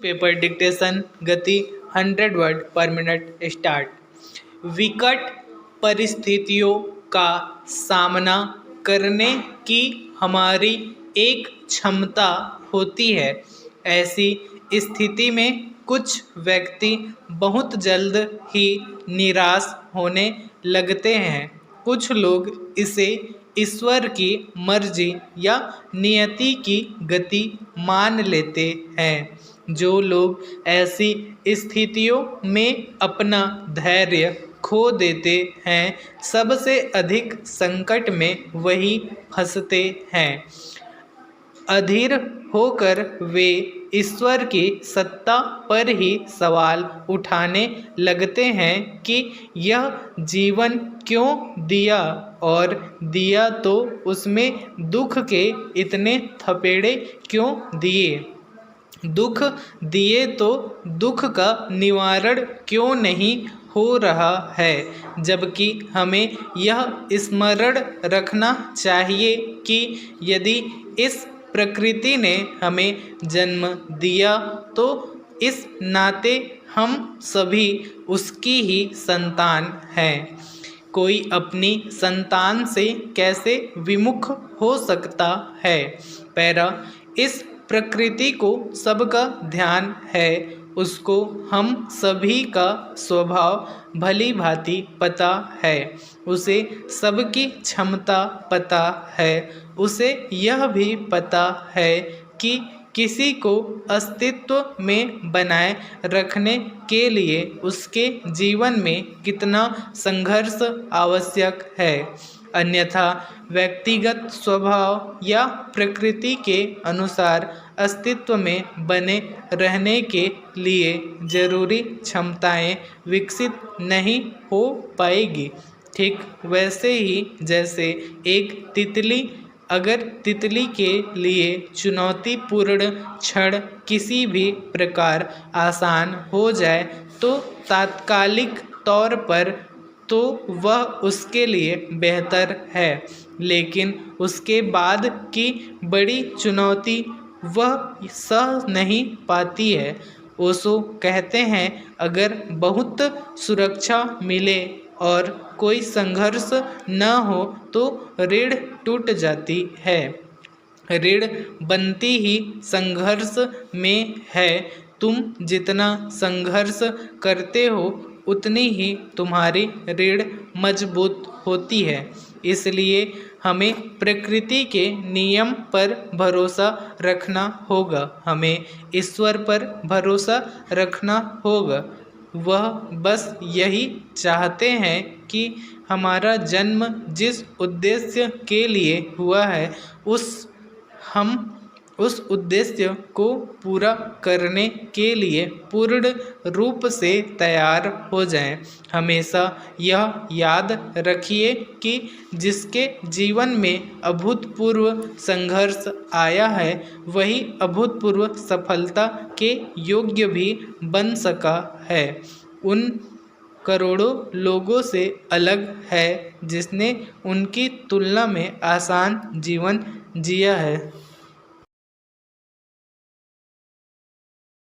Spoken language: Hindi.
पेपर डिक्टेशन गति 100 वर्ड पर मिनट स्टार्ट। विकट परिस्थितियों का सामना करने की हमारी एक क्षमता होती है। ऐसी स्थिति में कुछ व्यक्ति बहुत जल्द ही निराश होने लगते हैं। कुछ लोग इसे ईश्वर की मर्जी या नियति की गति मान लेते हैं। जो लोग ऐसी स्थितियों में अपना धैर्य खो देते हैं, सबसे अधिक संकट में वही फंसते हैं। अधीर होकर वे ईश्वर की सत्ता पर ही सवाल उठाने लगते हैं कि यह जीवन क्यों दिया, और दिया तो उसमें दुख के इतने थपेड़े क्यों दिए। दुख दिए तो दुख का निवारण क्यों नहीं हो रहा है। जबकि हमें यह स्मरण रखना चाहिए कि यदि इस प्रकृति ने हमें जन्म दिया तो इस नाते हम सभी उसकी ही संतान हैं। कोई अपनी संतान से कैसे विमुख हो सकता है। पैरा इस प्रकृति को सबका ध्यान है, उसको हम सभी का स्वभाव भली भांति पता है, उसे सबकी क्षमता पता है, उसे यह भी पता है कि किसी को अस्तित्व में बनाए रखने के लिए उसके जीवन में कितना संघर्ष आवश्यक है। अन्यथा व्यक्तिगत स्वभाव या प्रकृति के अनुसार अस्तित्व में बने रहने के लिए जरूरी क्षमताएं विकसित नहीं हो पाएगी। ठीक वैसे ही जैसे एक तितली, अगर तितली के लिए चुनौतीपूर्ण क्षण किसी भी प्रकार आसान हो जाए तो तात्कालिक तौर पर तो वह उसके लिए बेहतर है, लेकिन उसके बाद की बड़ी चुनौती वह सह नहीं पाती है। ओशो कहते हैं, अगर बहुत सुरक्षा मिले और कोई संघर्ष न हो तो रीढ़ टूट जाती है। रीढ़ बनती ही संघर्ष में है। तुम जितना संघर्ष करते हो उतनी ही तुम्हारी रीढ़ मजबूत होती है। इसलिए हमें प्रकृति के नियम पर भरोसा रखना होगा, हमें ईश्वर पर भरोसा रखना होगा। वह बस यही चाहते हैं कि हमारा जन्म जिस उद्देश्य के लिए हुआ है हम उस उद्देश्य को पूरा करने के लिए पूर्ण रूप से तैयार हो जाएं। हमेशा यह याद रखिए कि जिसके जीवन में अभूतपूर्व संघर्ष आया है वही अभूतपूर्व सफलता के योग्य भी बन सका है। उन करोड़ों लोगों से अलग है जिसने उनकी तुलना में आसान जीवन जिया है।